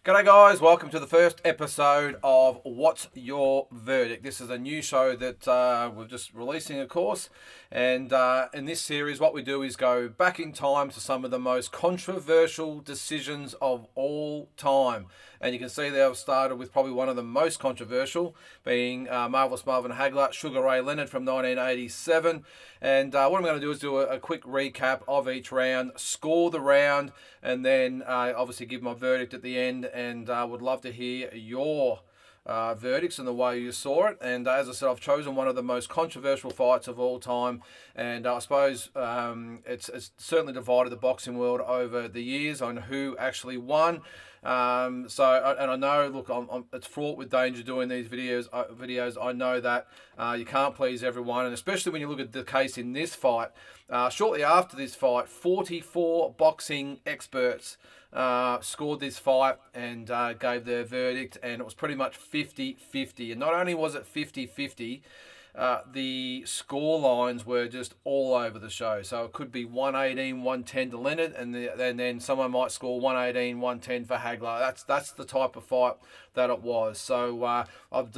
G'day guys, welcome to the first episode of What's Your Verdict. This is a new show that we're just releasing, of course, and in this series what we do is go back in time to some of the most controversial decisions of all time. And you can see that I've started with probably one of the most controversial, being Marvellous Marvin HAGLER, Sugar Ray Leonard from 1987. And what I'm going to do is do a quick recap of each round, score the round, and then obviously give my verdict at the end. And would love to hear your verdicts and the way you saw it. And as I said, I've chosen one of the most controversial fights of all time, and I suppose it's certainly divided the boxing world over the years on who actually won. And I know, look, it's fraught with danger doing these videos. I know that you can't please everyone, and especially when you look at the case in this fight. Shortly after this fight, 44 boxing experts scored this fight and gave their verdict, and it was pretty much 50-50. And not only was it 50-50, the score lines were just all over the show. So it could be 118, 110 to Leonard, and then someone might score 118, 110 for HAGLER. That's the type of fight that it was. So I've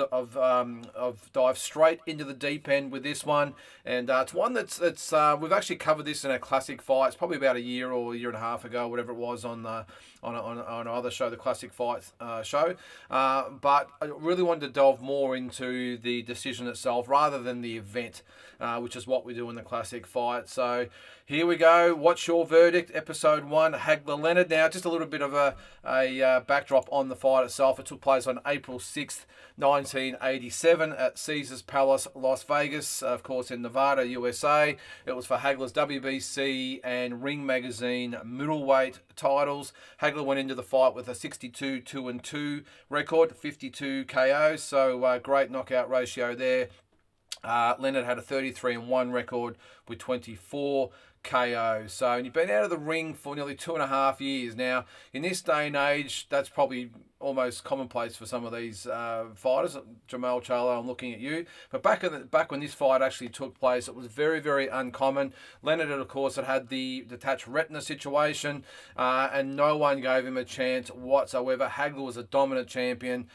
dived straight into the deep end with this one, and it's one that's we've actually covered this in a classic fights probably about a year or a year and a half ago, whatever it was, on our other show, the Classic Fights show. But I really wanted to delve more into the decision itself rather than the event, which is what we do in the Classic Fight. So here we go. What's your verdict? Episode 1, HAGLER Leonard. Now, just a little bit of a backdrop on the fight itself. It took place on April 6th, 1987 at Caesars Palace, Las Vegas, of course, in Nevada, USA. It was for HAGLER's WBC and Ring Magazine middleweight titles. HAGLER went into the fight with a 62-2-2 record, 52 KOs, so great knockout ratio there. Leonard had a 33-1 record with 24 KOs. So you've been out of the ring for nearly 2.5 years. Now, in this day and age, that's probably almost commonplace for some of these fighters. Jamal Charlo, I'm looking at you. But back when this fight actually took place, it was very, very uncommon. Leonard, of course, had the detached retina situation, and no one gave him a chance whatsoever. HAGLER was a dominant champion,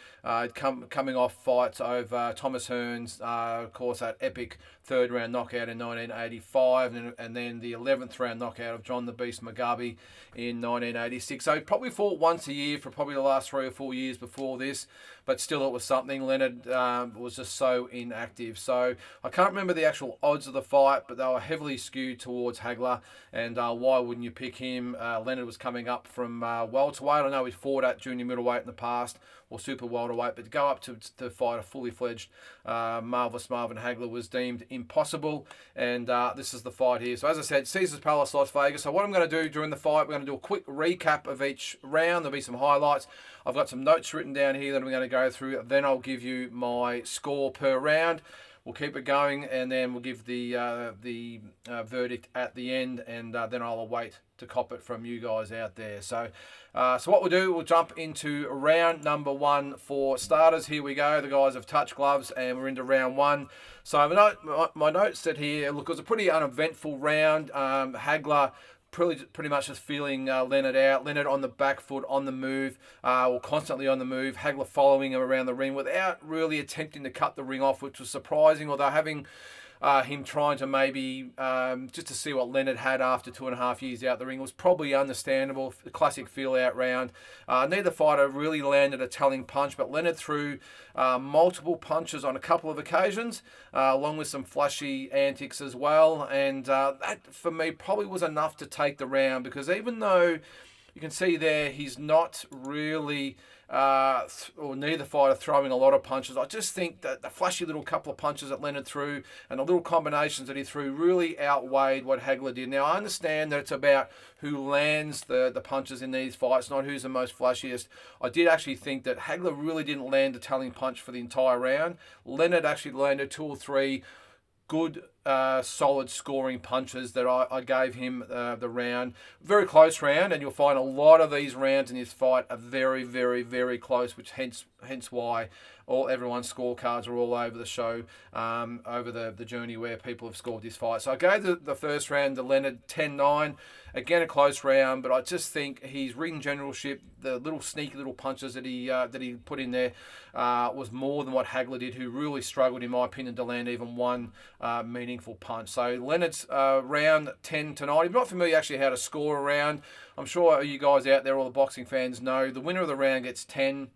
coming off fights over Thomas Hearns, of course, that epic third-round knockout in 1985, and then the 11th round knockout of John the Beast Mugabe in 1986. So he probably fought once a year for probably the last 3 or 4 years before this, but still it was something. Leonard was just so inactive. So I can't remember the actual odds of the fight, but they were heavily skewed towards HAGLER, and why wouldn't you pick him? Leonard was coming up from welterweight. I know he fought at junior middleweight in the past, or super welterweight, but to go up to fight a fully fledged Marvellous Marvin HAGLER was deemed impossible, and this is the fight here. So as I said, Caesars Palace, Las Vegas. So what I'm going to do during the fight, we're going to do a quick recap of each round. There'll be some highlights. I've got some notes written down here that I'm going to go through. Then I'll give you my score per round. We'll keep it going, and then we'll give the verdict at the end, and then I'll await to cop it from you guys out there. So what we'll do, we'll jump into round number 1 for starters. Here we go. The guys have touched gloves, and we're into round 1. So my notes said here, look, it was a pretty uneventful round. HAGLER pretty much just feeling Leonard out. Leonard on the back foot, on the move, or constantly on the move. HAGLER following him around the ring without really attempting to cut the ring off, which was surprising, although having him trying to maybe just to see what Leonard had after 2.5 years out the ring was probably understandable. The classic feel-out round. Neither fighter really landed a telling punch, but Leonard threw multiple punches on a couple of occasions, along with some flashy antics as well. And that, for me, probably was enough to take the round, because even though you can see there he's not really or neither fighter throwing a lot of punches, I just think that the flashy little couple of punches that Leonard threw and the little combinations that he threw really outweighed what HAGLER did. Now, I understand that it's about who lands the punches in these fights, not who's the most flashiest. I did actually think that HAGLER really didn't land a telling punch for the entire round. Leonard actually landed 2 or 3 good solid scoring punches that I gave him the round. Very close round, and you'll find a lot of these rounds in this fight are very, very, very close, which hence why everyone's scorecards are all over the show, over the journey where people have scored this fight. So I gave the first round to Leonard 10-9. Again, a close round, but I just think his ring generalship, the little sneaky little punches that he put in there, was more than what Hagler did, who really struggled, in my opinion, to land even one meaningful punch. So Leonard's round 10-9. If you're not familiar actually how to score a round, I'm sure you guys out there, all the boxing fans, know the winner of the round gets 10.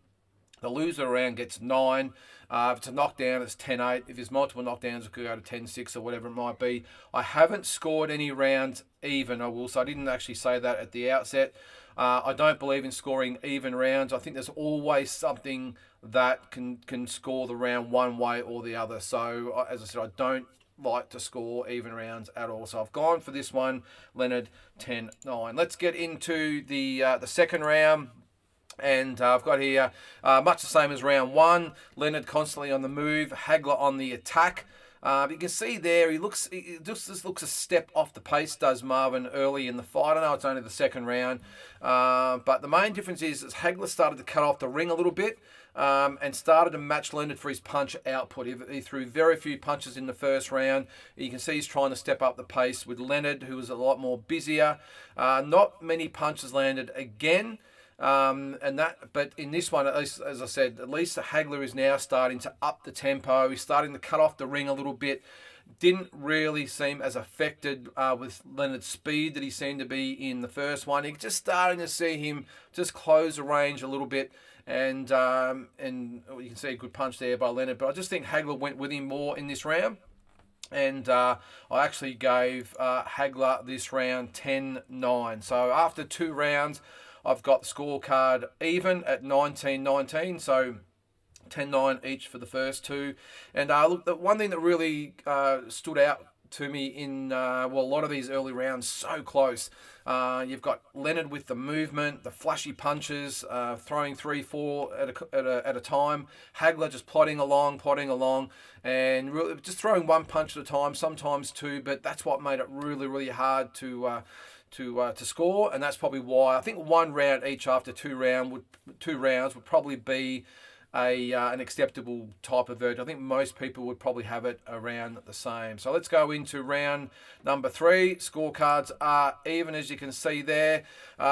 The loser round gets 9. If it's a knockdown, it's 10-8. If there's multiple knockdowns, it could go to 10-6 or whatever it might be. I haven't scored any rounds even, I will. So I didn't actually say that at the outset. I don't believe in scoring even rounds. I think there's always something that can score the round one way or the other. So, as I said, I don't like to score even rounds at all. So I've gone for this one, Leonard 10-9. Let's get into the second round. And I've got here much the same as round one. Leonard constantly on the move, Hagler on the attack. You can see there he just looks a step off the pace, does Marvin, early in the fight. I know it's only the second round, but the main difference is Hagler started to cut off the ring a little bit and started to match Leonard for his punch output. He threw very few punches in the first round. You can see he's trying to step up the pace with Leonard, who was a lot more busier. Not many punches landed again. But in this one, at least, as I said, at least the Hagler is now starting to up the tempo. He's starting to cut off the ring a little bit. Didn't really seem as affected with Leonard's speed that he seemed to be in the first one. You're just starting to see him just close the range a little bit. And you can see a good punch there by Leonard. But I just think Hagler went with him more in this round. And I actually gave Hagler this round 10-9. So after 2 rounds, I've got the scorecard even at 19-19, so 10-9 each for the first 2. And look, the one thing that really stood out to me in a lot of these early rounds, so close. You've got Leonard with the movement, the flashy punches, throwing 3-4 at a time. Hagler just plodding along, and really just throwing one punch at a time, sometimes 2. But that's what made it really, really hard to score, and that's probably why I think 1 round each after 2 rounds would probably be an acceptable type of verdict. I think most people would probably have it around the same. So let's go into round number 3. Scorecards are even, as you can see there.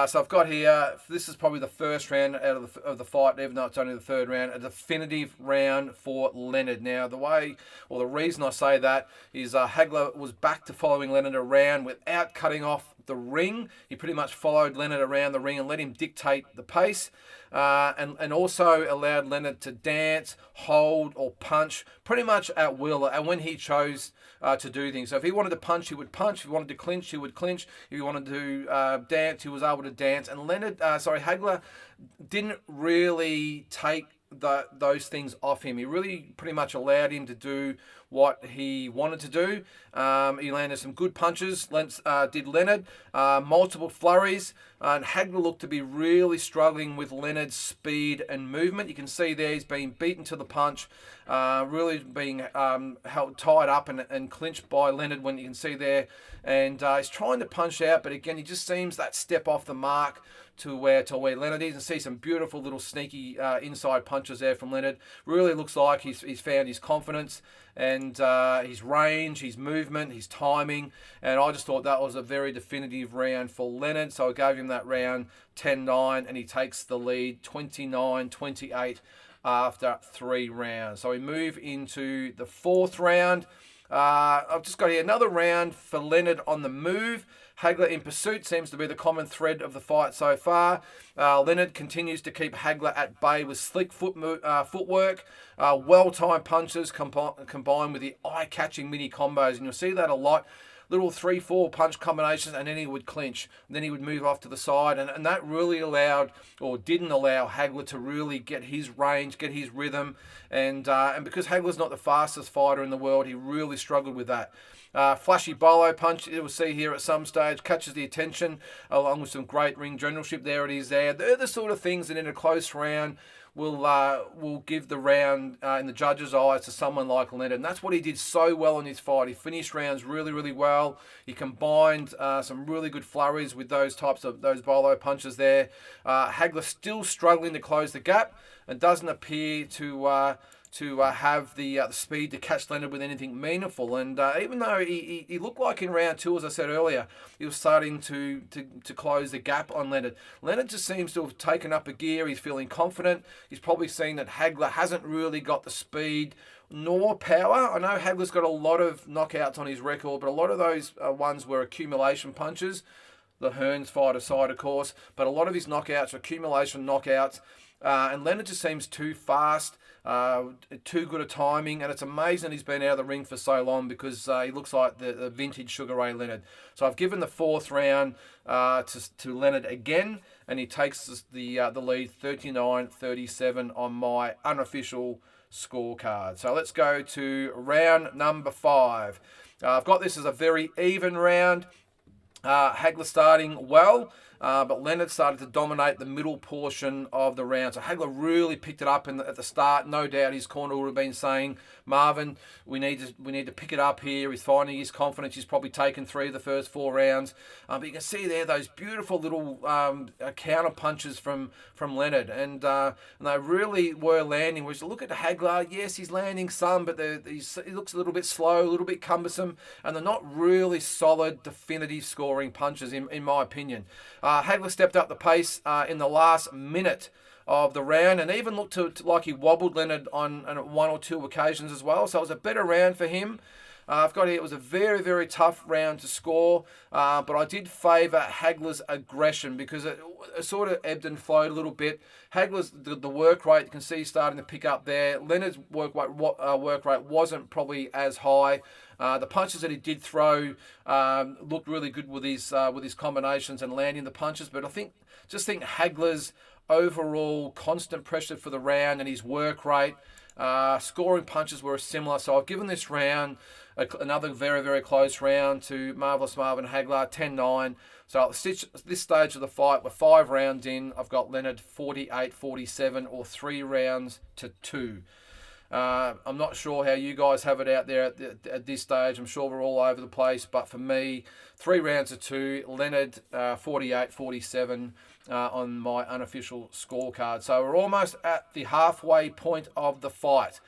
So I've got here, this is probably the first round out of the fight, even though it's only the third round, a definitive round for Leonard. Now, the reason I say that is Hagler was back to following Leonard around without cutting off the ring. He pretty much followed Leonard around the ring and let him dictate the pace, and also allowed Leonard to dance, hold, or punch pretty much at will, and when he chose to do things. So if he wanted to punch, he would punch. If he wanted to clinch, he would clinch. If he wanted to dance, he was able to dance. And Hagler didn't really take those things off him. He really pretty much allowed him to do what he wanted to do. He landed some good punches, did Leonard, multiple flurries, and Hagler looked to be really struggling with Leonard's speed and movement. You can see there he's being beaten to the punch, really being held tied up and clinched by Leonard, when you can see there. And he's trying to punch out, but again, he just seems that step off the mark to where Leonard is. You can see some beautiful little sneaky inside punches there from Leonard. Really looks like he's found his confidence and his range, his movement, his timing. And I just thought that was a very definitive round for Leonard. So I gave him that round 10-9, and he takes the lead 29-28 after 3 rounds. So we move into the 4th round. I've just got here another round for Leonard on the move. Hagler in pursuit seems to be the common thread of the fight so far. Leonard continues to keep Hagler at bay with slick footwork, well-timed punches combined with the eye-catching mini combos. And you'll see that a lot. Little 3-4 punch combinations, and then he would clinch. And then he would move off to the side. And that really didn't allow Hagler to really get his range, get his rhythm. And because Hagler's not the fastest fighter in the world, he really struggled with that. Flashy bolo punch, you'll see here at some stage, catches the attention, along with some great ring generalship. There it is there. They're the sort of things that in a close round will give the round in the judges' eyes to someone like Leonard. And that's what he did so well in his fight. He finished rounds really, really well. He combined some really good flurries with those bolo punches there. Hagler still struggling to close the gap and doesn't appear to have the speed to catch Leonard with anything meaningful. And even though he looked like in round 2, as I said earlier, he was starting to close the gap on Leonard. Leonard just seems to have taken up a gear. He's feeling confident. He's probably seen that Hagler hasn't really got the speed nor power. I know Hagler's got a lot of knockouts on his record, but a lot of those ones were accumulation punches. The Hearns fight aside, of course, but a lot of his knockouts are accumulation knockouts. And Leonard just seems too fast, too good at timing, and it's amazing he's been out of the ring for so long because he looks like the vintage Sugar Ray Leonard. So I've given the 4th round to Leonard again, and he takes the lead 39-37 on my unofficial scorecard. So let's go to round number 5. I've got this as a very even round. Hagler starting well, but Leonard started to dominate the middle portion of the round. So Hagler really picked it up at the start. No doubt his corner would have been saying, Marvin, we need to pick it up here. He's finding his confidence. He's probably taken 3 of the first 4 rounds. But you can see there those beautiful little counter punches from Leonard, and they really were landing. Whereas look at Hagler, yes, he's landing some, but he looks a little bit slow, a little bit cumbersome, and they're not really solid, definitive scoring punches, in my opinion. Hagler stepped up the pace in the last minute of the round, and even looked like he wobbled Leonard on 1 or 2 occasions as well. So it was a better round for him. I've got here, it was a very, very tough round to score, but I did favour Hagler's aggression because it sort of ebbed and flowed a little bit. Hagler's, the work rate, you can see starting to pick up there. Leonard's work rate wasn't probably as high. The punches that he did throw looked really good with his combinations and landing the punches, but I think Hagler's overall constant pressure for the round and his work rate, scoring punches were similar. So I've given this round another very, very close round to Marvellous Marvin Hagler, 10-9. So at this stage of the fight, we're 5 rounds in. I've got Leonard 48-47 or 3 rounds to 2. I'm not sure how you guys have it out there at this stage. I'm sure we're all over the place, but for me, 3 rounds to 2, Leonard 48-47 on my unofficial scorecard. So we're almost at the halfway point of the fight.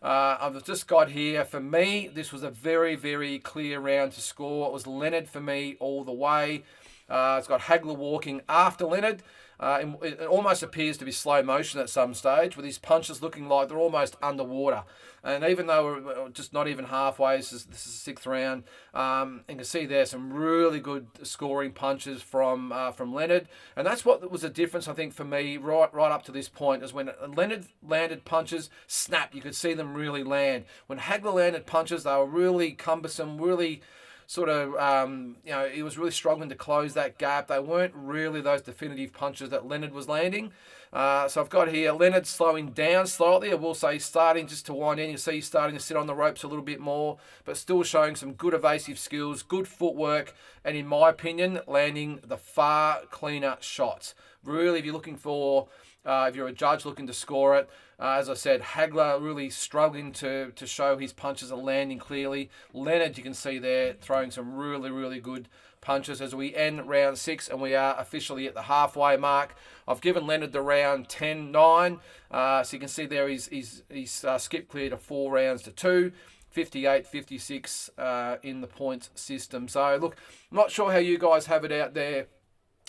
I've just got here, for me, this was a very, very clear round to score. It was Leonard for me all the way. It's got Hagler walking after Leonard. It almost appears to be slow motion at some stage, with his punches looking like they're almost underwater. And even though we're just not even halfway, this is the 6th round, you can see there some really good scoring punches from Leonard. And that's what was the difference, I think, for me right up to this point, is when Leonard landed punches, snap, you could see them really land. When Hagler landed punches, they were really cumbersome, really sort of, he was really struggling to close that gap. They weren't really those definitive punches that Leonard was landing. So I've got here Leonard slowing down slightly. I will say starting just to wind in. You see he's starting to sit on the ropes a little bit more, but still showing some good evasive skills, good footwork, and in my opinion, landing the far cleaner shots. Really, if you're looking for, if you're a judge looking to score it, as I said, Hagler really struggling to show his punches are landing clearly. Leonard, you can see there, throwing some really, really good punches as we end round 6, and we are officially at the halfway mark. I've given Leonard the round 10-9. So you can see there he's skipped clear to 4 rounds to 2. 58-56 in the points system. So look, I'm not sure how you guys have it out there.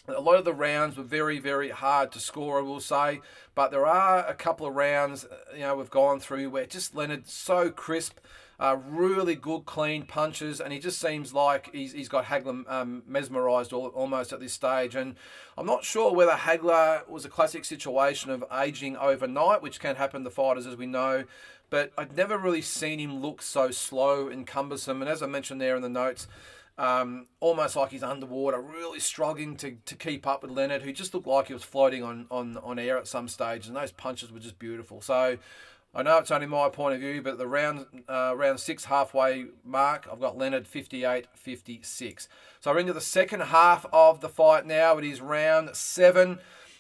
A lot of the rounds were very, very hard to score, I will say. But there are a couple of rounds, we've gone through where just Leonard's so crisp, really good, clean punches, and he just seems like he's got Hagler mesmerised almost at this stage. And I'm not sure whether Hagler was a classic situation of aging overnight, which can happen to fighters, as we know. But I'd never really seen him look so slow and cumbersome. And as I mentioned there in the notes, almost like he's underwater, really struggling to keep up with Leonard, who just looked like he was floating on air at some stage, and those punches were just beautiful. So I know it's only my point of view, but the round 6 halfway mark, I've got Leonard 58-56. So we're into the second half of the fight now. It is round 7.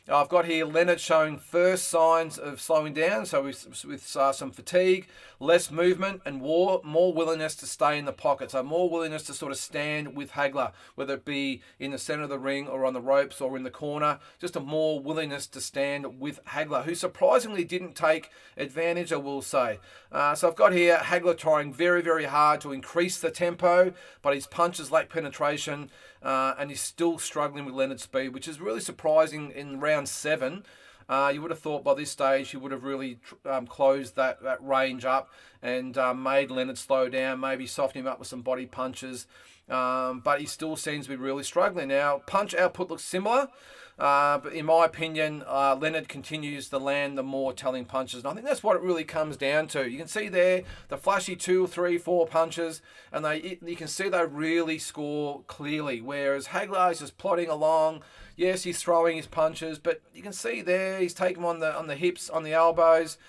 I've got here Leonard showing first signs of slowing down, so with some fatigue, less movement, and more willingness to stay in the pocket. So more willingness to sort of stand with Hagler, whether it be in the center of the ring or on the ropes or in the corner. Just a more willingness to stand with Hagler, who surprisingly didn't take advantage, I will say. So I've got here Hagler trying very, very hard to increase the tempo, but his punches lack penetration, and he's still struggling with Leonard's speed, which is really surprising in round 7. You would have thought by this stage he would have really closed that range up and made Leonard slow down, maybe soften him up with some body punches. But he still seems to be really struggling. Now, punch output looks similar, but in my opinion, Leonard continues to land the more telling punches. And I think that's what it really comes down to. You can see there the flashy 2, 3, 4 punches, and you can see they really score clearly, whereas Hagler is just plodding along. Yes, he's throwing his punches, but you can see there he's taking them on the hips, on the elbows,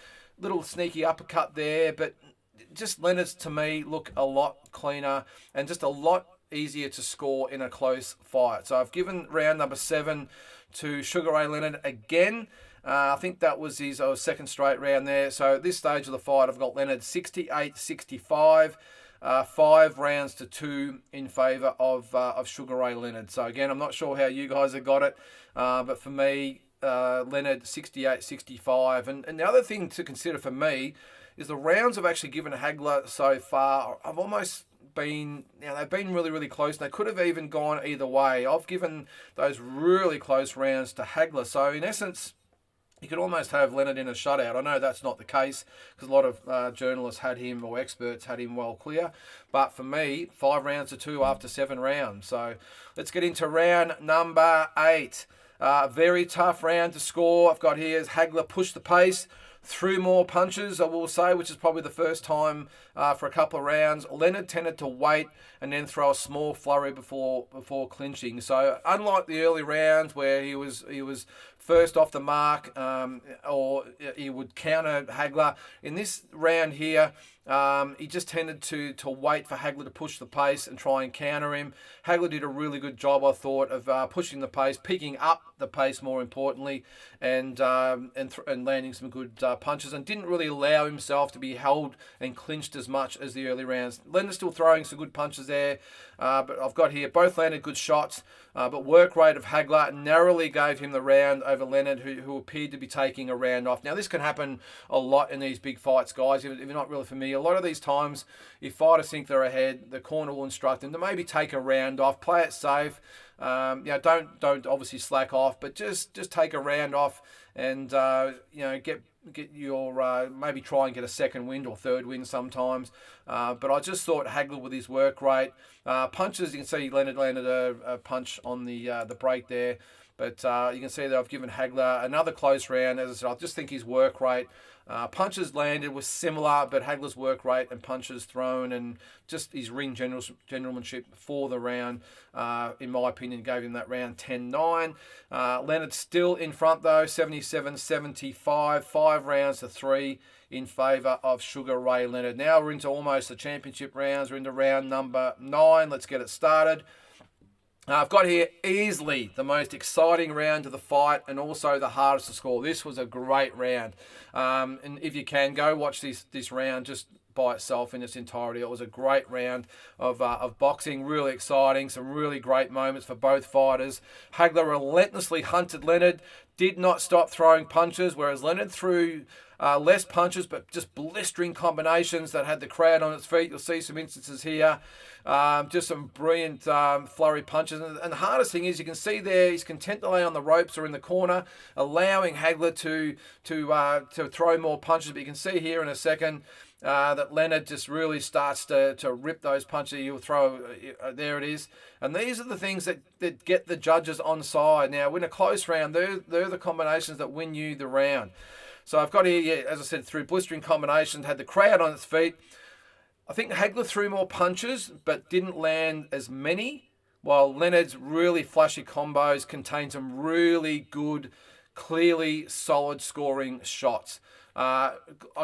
little sneaky uppercut there, but just Leonard's, to me, look a lot cleaner and just a lot easier to score in a close fight. So I've given round number 7 to Sugar Ray Leonard again. I think that was his second straight round there. So at this stage of the fight, I've got Leonard 68-65. 5 rounds to 2 in favour of Sugar Ray Leonard. So again, I'm not sure how you guys have got it, but for me, Leonard 68-65. And the other thing to consider for me is the rounds I've actually given Hagler so far. I've almost been, they've been really, really close. They could have even gone either way. I've given those really close rounds to Hagler. So in essence, you could almost have Leonard in a shutout. I know that's not the case because a lot of journalists had him, or experts had him well clear. But for me, 5 rounds to 2 after 7 rounds. So let's get into round number 8. Very tough round to score. I've got here is Hagler pushed the pace, threw more punches, I will say, which is probably the first time for a couple of rounds. Leonard tended to wait and then throw a small flurry before clinching. So unlike the early rounds where he was first off the mark, or he would counter Hagler, in this round here, he just tended to wait for Hagler to push the pace and try and counter him. Hagler did a really good job, I thought, of pushing the pace, picking up the pace more importantly, and landing some good punches, and didn't really allow himself to be held and clinched as much as the early rounds. Leonard's still throwing some good punches there, but I've got here both landed good shots, but work rate of Hagler narrowly gave him the round over Leonard, who appeared to be taking a round off. Now, this can happen a lot in these big fights, guys. If you're not really familiar, a lot of these times, if fighters think they're ahead, the corner will instruct them to maybe take a round off, play it safe. Don't obviously slack off, but just take a round off and get your maybe try and get a second wind or third wind sometimes. But I just thought Hagler with his work rate, punches, you can see Leonard landed a punch on the break there. But you can see that I've given Hagler another close round. As I said, I just think his work rate, punches landed was similar, but Hagler's work rate and punches thrown and just his ring generalmanship for the round, in my opinion, gave him that round 10-9. Leonard still in front though, 77-75, 5 rounds to 3 in favour of Sugar Ray Leonard. Now we're into almost the championship rounds. We're into round number 9. Let's get it started. I've got here easily the most exciting round of the fight and also the hardest to score. This was a great round. And if you can, go watch this round just by itself in its entirety. It was a great round of boxing, really exciting, some really great moments for both fighters. Hagler relentlessly hunted Leonard, did not stop throwing punches, whereas Leonard threw less punches, but just blistering combinations that had the crowd on its feet. You'll see some instances here. Just some brilliant flurry punches. And the hardest thing is, you can see there, he's content to lay on the ropes or in the corner, allowing Hagler to throw more punches. But you can see here in a second that Leonard just really starts to rip those punches. He'll throw, there it is. And these are the things that get the judges on side. Now, in a close round, they're the combinations that win you the round. So I've got here, as I said, through blistering combinations, had the crowd on its feet. I think Hagler threw more punches, but didn't land as many, while Leonard's really flashy combos contained some really good, clearly solid scoring shots. I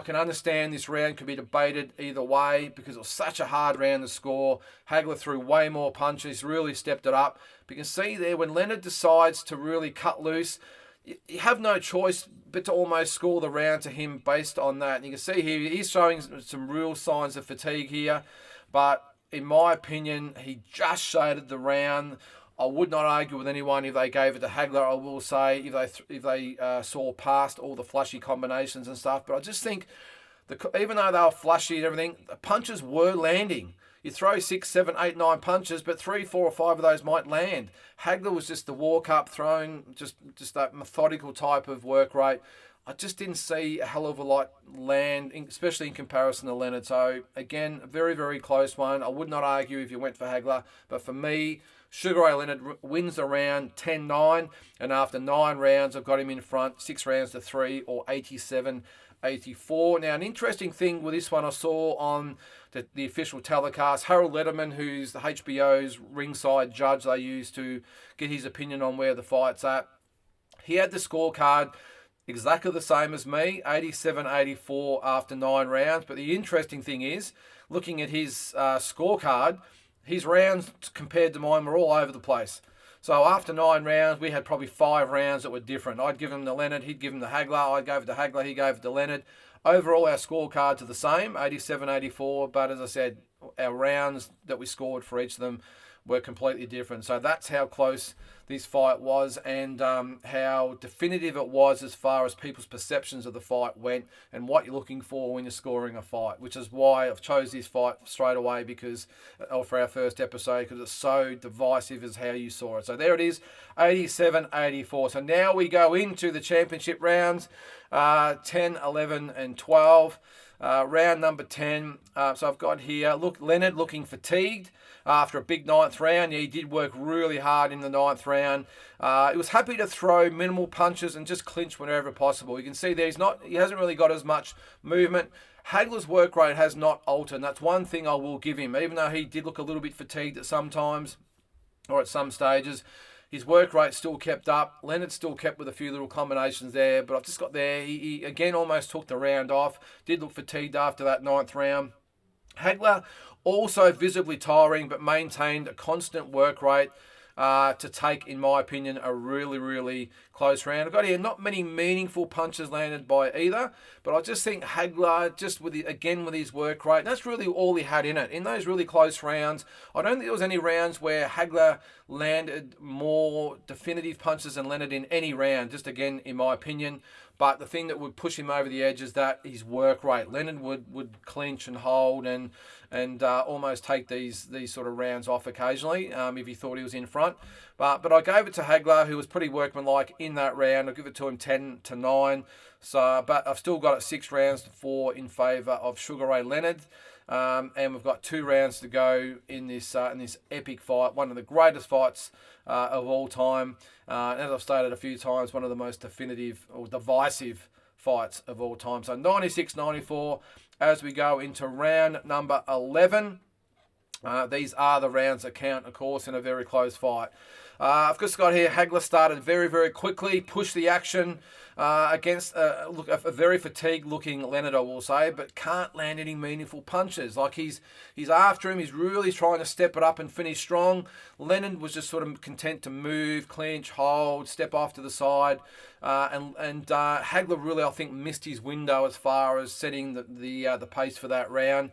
can understand this round could be debated either way because it was such a hard round to score. Hagler threw way more punches, really stepped it up. But you can see there when Leonard decides to really cut loose, you have no choice but to almost score the round to him based on that. And you can see here, he's showing some real signs of fatigue here. But in my opinion, he just shaded the round. I would not argue with anyone if they gave it to Hagler. I will say if they saw past all the flashy combinations and stuff. But I just think, even though they were flashy and everything, the punches were landing. You throw 6, 7, 8, 9 punches, but 3, 4 or 5 of those might land. Hagler was just the walk-up throwing, just that methodical type of work rate. I just didn't see a hell of a lot land, especially in comparison to Leonard. So, again, a very, very close one. I would not argue if you went for Hagler. But for me, Sugar Ray Leonard wins the round 10-9. And after 9 rounds, I've got him in front, 6 rounds to 3 or 87-84. Now, an interesting thing with this one I saw on the official telecast, Harold Letterman, who's the HBO's ringside judge they use to get his opinion on where the fight's at. He had the scorecard exactly the same as me, 87-84 after 9 rounds. But the interesting thing is, looking at his scorecard, his rounds compared to mine were all over the place. So after 9 rounds, we had probably 5 rounds that were different. I'd give him to Leonard, he'd give him to Hagler, I gave it to Hagler, he gave it to Leonard. Overall, our scorecards are the same, 87-84, but as I said, our rounds that we scored for each of them were completely different. So that's how close this fight was, and how definitive it was as far as people's perceptions of the fight went and what you're looking for when you're scoring a fight, which is why I've chose this fight straight away for our first episode, because it's so divisive as how you saw it. So there it is, 87-84. So now we go into the championship rounds, 10, 11 and 12. Round number 10. So I've got here, Leonard looking fatigued after a big 9th round. Yeah, he did work really hard in the 9th round. He was happy to throw minimal punches and just clinch whenever possible. You can see there he hasn't really got as much movement. Hagler's work rate has not altered, and that's one thing I will give him. Even though he did look a little bit fatigued at some times or at some stages, his work rate still kept up. Leonard still kept with a few little combinations there, but I've just got there. He again almost took the round off. Did look fatigued after that 9th round. Hagler also visibly tiring, but maintained a constant work rate to take, in my opinion, a really, really close round. I've got here not many meaningful punches landed by either, but I just think Hagler, just with his work rate, that's really all he had in it. In those really close rounds, I don't think there was any rounds where Hagler landed more definitive punches than Leonard in any round, just again, in my opinion. But the thing that would push him over the edge is that his work rate. Leonard would clinch and hold and almost take these sort of rounds off occasionally if he thought he was in front. But I gave it to Hagler, who was pretty workmanlike in that round. I'll give it to him 10-9. So, but I've still got it 6 rounds to 4 in favour of Sugar Ray Leonard. And we've got 2 rounds to go in this epic fight, one of the greatest fights of all time. As I've stated a few times, one of the most definitive or divisive fights of all time. So 96-94 as we go into round number 11. These are the rounds that count, of course, in a very close fight. I've just got here, Hagler started very, very quickly, pushed the action against a very fatigued-looking Leonard, I will say, but can't land any meaningful punches. Like he's after him, he's really trying to step it up and finish strong. Leonard was just sort of content to move, clinch, hold, step off to the side, and Hagler really, I think, missed his window as far as setting the pace for that round,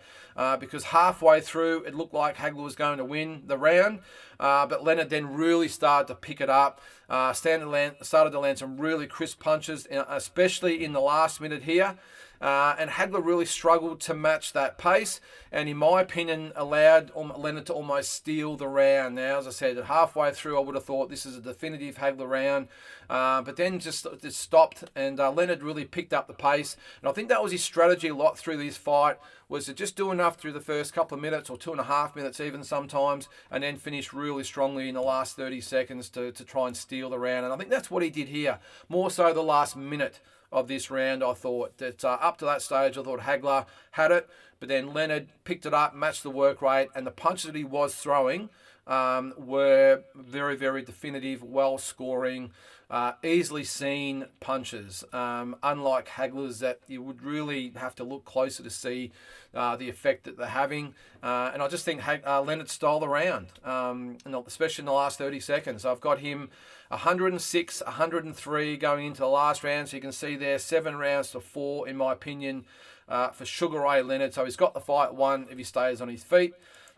because halfway through it looked like Hagler was going to win the round, but Leonard then really started to pick it up, started to land some really crisp punches, especially in the last minute here. And Hagler really struggled to match that pace, and in my opinion allowed Leonard to almost steal the round. Now, as I said, halfway through I would have thought this is a definitive Hagler round, but then just stopped, and Leonard really picked up the pace. And I think that was his strategy a lot through this fight, was to just do enough through the first couple of minutes, or 2.5 minutes even sometimes, and then finish really strongly in the last 30 seconds to try and steal the round. And I think that's what he did here, more so the last minute of this round. I thought that up to that stage I thought Hagler had it, but then Leonard picked it up, matched the work rate, and the punches that he was throwing were very, very definitive, well scoring, easily seen punches, unlike Hagler's that you would really have to look closer to see the effect that they're having. And I just think Leonard stole the round, especially in the last 30 seconds. So I've got him 106, 103 going into the last round. So you can see there 7 rounds to 4, in my opinion, for Sugar Ray Leonard. So he's got the fight won if he stays on his feet.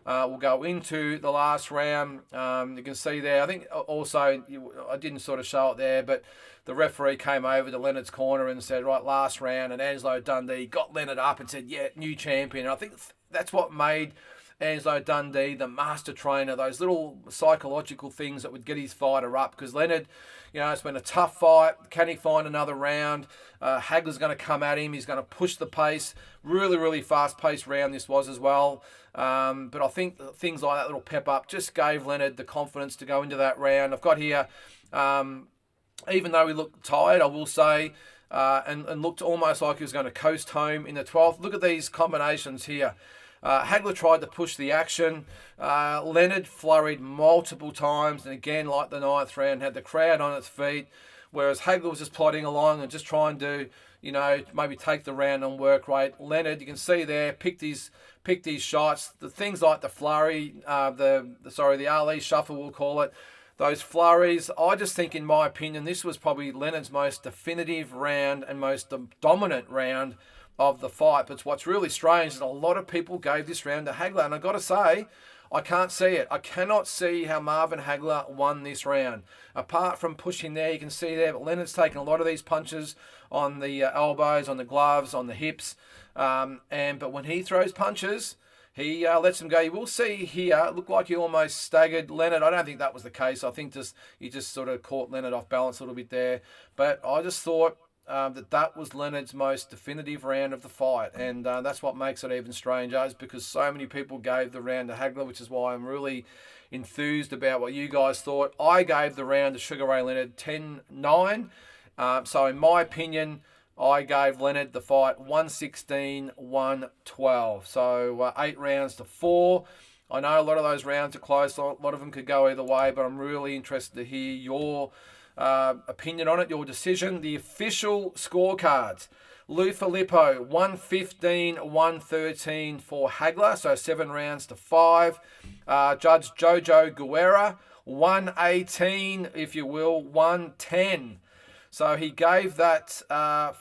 We'll go into the last round. You can see there, I think also, I didn't sort of show it there, but the referee came over to Leonard's corner and said, right, last round, and Angelo Dundee got Leonard up and said, yeah, new champion. And I think that's what made Angelo Dundee the master trainer, those little psychological things that would get his fighter up, because Leonard, it's been a tough fight. Can he find another round? Hagler's going to come at him. He's going to push the pace. Really, really fast-paced round this was as well. But I think things like that little pep up just gave Leonard the confidence to go into that round. I've got here, even though he looked tired, I will say, and looked almost like he was going to coast home in the 12th. Look at these combinations here. Hagler tried to push the action. Leonard flurried multiple times, and again, like the 9th round, had the crowd on its feet, whereas Hagler was just plodding along and just trying to, maybe take the round on work rate. Leonard, you can see there, picked his shots. The things like the flurry, the Ali shuffle, we'll call it, those flurries. I just think, in my opinion, this was probably Leonard's most definitive round and most dominant round of the fight. But what's really strange is that a lot of people gave this round to Hagler, and I've got to say, I can't see it. I cannot see how Marvin Hagler won this round. Apart from pushing there, you can see there, but Leonard's taken a lot of these punches on the elbows, on the gloves, on the hips. But when he throws punches, he lets them go. You will see here, it looked like he almost staggered Leonard. I don't think that was the case. I think he just sort of caught Leonard off balance a little bit there. But I just thought that was Leonard's most definitive round of the fight, and that's what makes it even stranger, is because so many people gave the round to Hagler, which is why I'm really enthused about what you guys thought. I gave the round to Sugar Ray Leonard 10-9. So in my opinion, I gave Leonard the fight 116-112. So 8 rounds to 4. I know a lot of those rounds are close. A lot of them could go either way, but I'm really interested to hear your opinion on it, your decision. The official scorecards: Lou Filippo 115-113 for Hagler, so 7 rounds to 5. Judge Jojo Guerra 118, if you will, 110. So he gave that to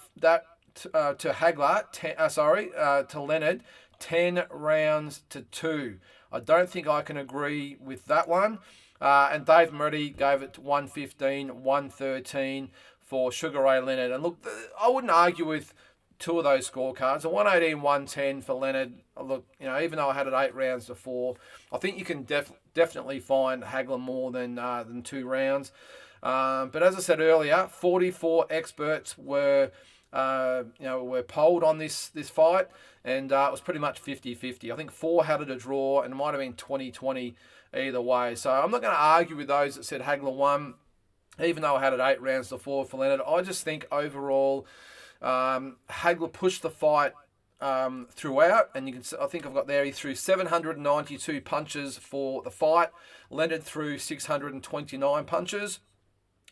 Hagler, to Leonard, 10 rounds to 2. I don't think I can agree with that one. And Dave Moretti gave it 115-113 for Sugar Ray Leonard. And look, I wouldn't argue with two of those scorecards. A 118-110 for Leonard. Look, even though I had it 8 rounds to 4, I think you can definitely find Hagler more than 2 rounds. But as I said earlier, 44 experts were polled on this fight, and it was pretty much 50-50. I think 4 had it a draw, and it might have been 20-20 either way. So I'm not going to argue with those that said Hagler won, even though I had it 8 rounds to 4 for Leonard. I just think overall, Hagler pushed the fight throughout, and I think I've got there, he threw 792 punches for the fight. Leonard threw 629 punches.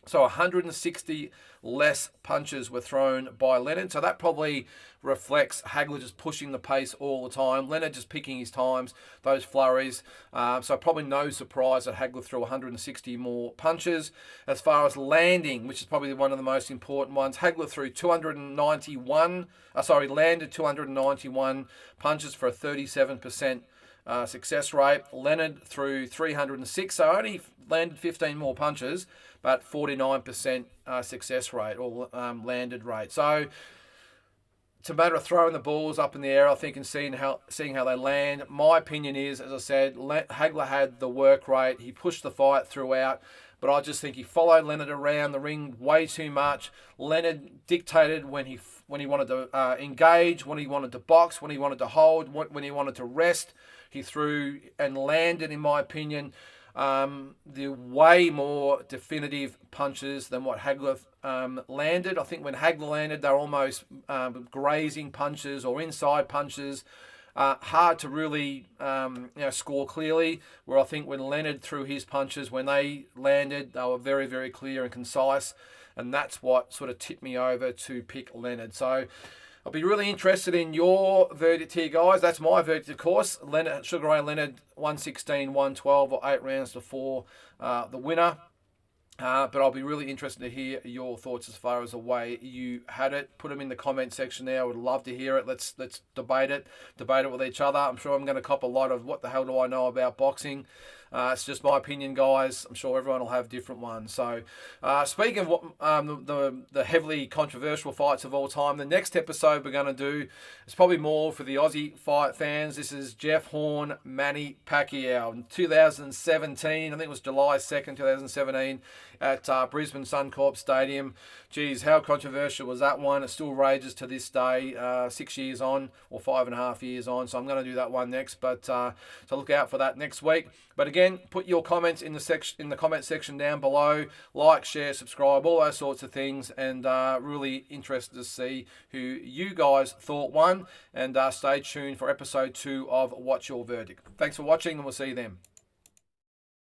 So 160 less punches were thrown by Leonard. So that probably reflects Hagler just pushing the pace all the time. Leonard just picking his times, those flurries. So probably no surprise that Hagler threw 160 more punches. As far as landing, which is probably one of the most important ones, Hagler threw landed 291 punches for a 37% success rate. Leonard threw 306, so only landed 15 more punches, but 49% success rate, or landed rate. So it's a matter of throwing the balls up in the air, I think, and seeing how they land. My opinion is, as I said, Hagler had the work rate. He pushed the fight throughout, but I just think he followed Leonard around the ring way too much. Leonard dictated when he wanted to engage, when he wanted to box, when he wanted to hold, when he wanted to rest. He threw and landed, in my opinion, the way more definitive punches than what Hagler landed. I think when Hagler landed, they were almost grazing punches or inside punches. hard to really score clearly. Where I think when Leonard threw his punches, when they landed, they were very, very clear and concise, and that's what sort of tipped me over to pick Leonard. So I'll be really interested in your verdict here, guys. That's my verdict, of course. Sugar Ray Leonard, 116, 112, or 8 rounds to 4, the winner. But I'll be really interested to hear your thoughts as far as the way you had it. Put them in the comment section there. I would love to hear it. Let's debate it with each other. I'm sure I'm going to cop a lot of what the hell do I know about boxing. It's just my opinion, guys. I'm sure everyone will have different ones. So, speaking of what, the heavily controversial fights of all time, the next episode we're going to do is probably more for the Aussie fight fans. This is Jeff Horn, Manny Pacquiao in 2017. I think it was July 2nd, 2017 at Brisbane Suncorp Stadium. Geez, how controversial was that one? It still rages to this day, 6 years on, or 5.5 years on. So I'm going to do that one next, but so look out for that next week. But again, put your comments in the comment section down below. Like, share, subscribe, all those sorts of things, and really interested to see who you guys thought won. And stay tuned for episode 2 of What's Your Verdict. Thanks for watching, and we'll see you then.